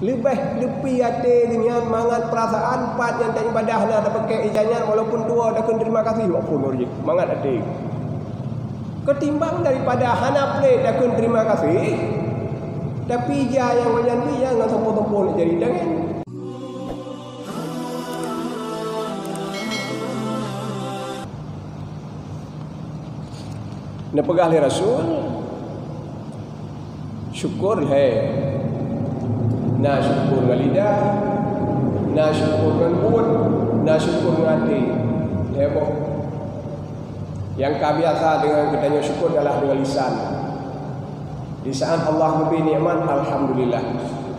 Lebih ada dengan mangat perasaan empat yang tak ibadah nak ada pakai ijangan walaupun dua dah kena terima kasih apa pun je. Mangat ada. Ketimbang daripada hana play dah kena terima kasih. Tapi ija yang menyanyi yang nak tompo-tompo nak jadi jangan. Nak pegah li Rasul. Syukur na syukur dengan lidah, na syukur dengan mulut, na syukur dengan hati. Heboh. Yang biasa dengan kita syukur adalah dengan lisan. Di saat Allah memberi nikmat, alhamdulillah.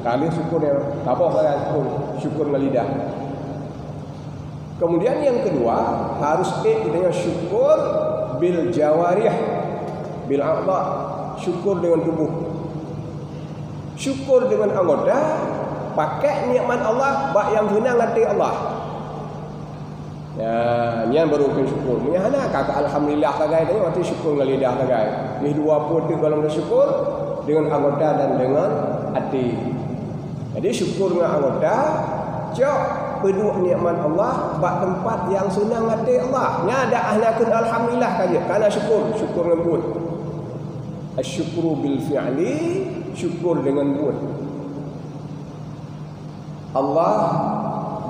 Kami syukur ya. Apa saya syukur dengan lidah. Kemudian yang kedua, harus kita syukur bil jawarih, bil a'dha, syukur dengan tubuh. Syukur dengan anggota, pakai nikmat Allah, bak yang senang hati Allah. Ya, yang baru bersyukur. Punya hana kakak alhamdulillah lagai tanya waktu syukur dengan lidah lagai. Ni dua pun tu kalau bersyukur dengan anggota dan dengan hati. Jadi syukur dengan anggota, cok peduk nikmat Allah, bak tempat yang senang hati Allah. Nya ada ahlakun alhamdulillah kaje. Karena syukur dengan buat. Asyukru bil fi'li, syukur dengan buat. Allah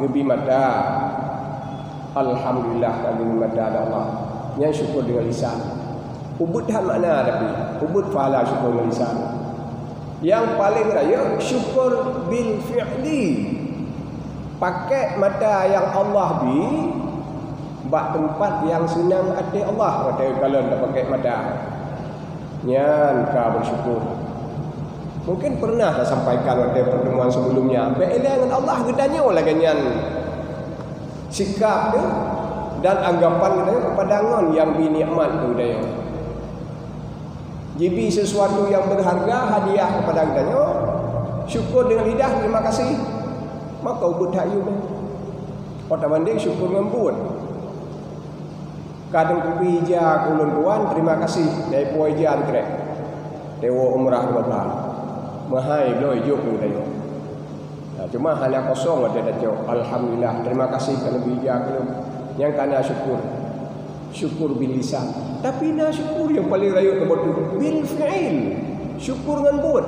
gebi mata. Alhamdulillah kami mata ada Allah. Yang syukur dengan lisan. Ubud dah makna tapi ubud pahala syukur dengan lisan. Yang paling raya syukur bil fi'li. Pakai mata yang Allah bi bak tempat yang senang hati Allah. Kata kalau tak pakai mata. Nyan ka bersyukur. Mungkin pernah dah sampaikan pada pertemuan sebelumnya. Be'ilah dengan Allah gedanya lagi nyan sikap dia dan anggapan dia pandangan yang binikmat tu dia. Jibi sesuatu yang berharga hadiah kepada gedanya, syukur dengan lidah terima kasih. Maka ubud hayu dia. Kota banding syukur dengan buat. Kadang kupi ija ulun tuan terima kasih dari puai ija antrek. Dewa umrah bapa. Mahai bloy juk ni tayo. Cuma hal yang kosong ada dah alhamdulillah terima kasih kerana bija kelum yang kana syukur. Syukur bil lisan. Tapi na syukur yang paling raya ke bodoh bil fi'il. Syukur dengan buat.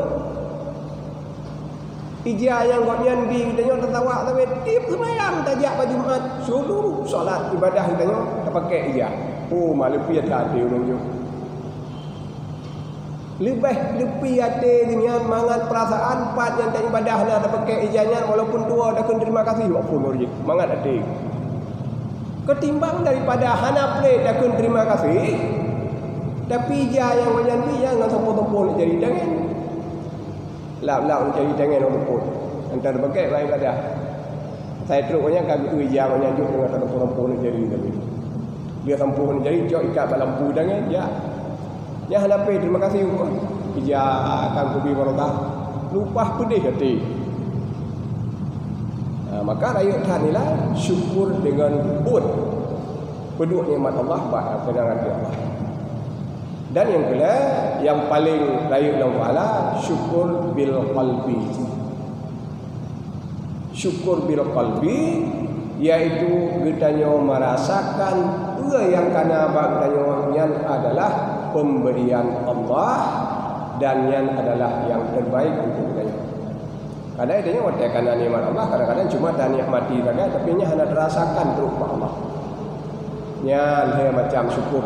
Ija yang godnyan bi tanya tertawa tapi tip sembahyang tajak pada Jumaat seluruh solat ibadah tanya tak pakai ija. Oh malu piat hati orang tu. Lebih ada dengan mangat perasaan empat yang tak ibadah nak ada pakai ijanya walaupun dua dah kena terima kasih apa pun je. Mangat ada. Ketimbang daripada hana play dah kena terima kasih. Tapi ija yang menyanyi yang nak tompo-tompo nak jadi jangan. Lap-lap mencari tangan orang pun. Antara bagai baik pada. Saya teruknya kami tu ijam menyanjuk dengan terlampau nak jadi tapi. Dia tampu nak jadi jauh ikat lampu tangan ya. Ya hanapi terima kasih pun. Ijam akan kubi barakah. Lupa pedih hati. Maka raya tahnilah syukur dengan buat. Peduk nikmat Allah pada penangan Allah. Dan yang kedua, yang paling layak dan wala syukur bil qalbi. Syukur bil qalbi iaitu kita merasakan yang kana baganya adalah pemberian Allah dan yang adalah yang terbaik untuk kita. Karena itu waktu kana nikmat Allah kadang-kadang cuma dan nikmati saja tapi nya hanya terasakan terus Allah. Nya macam syukur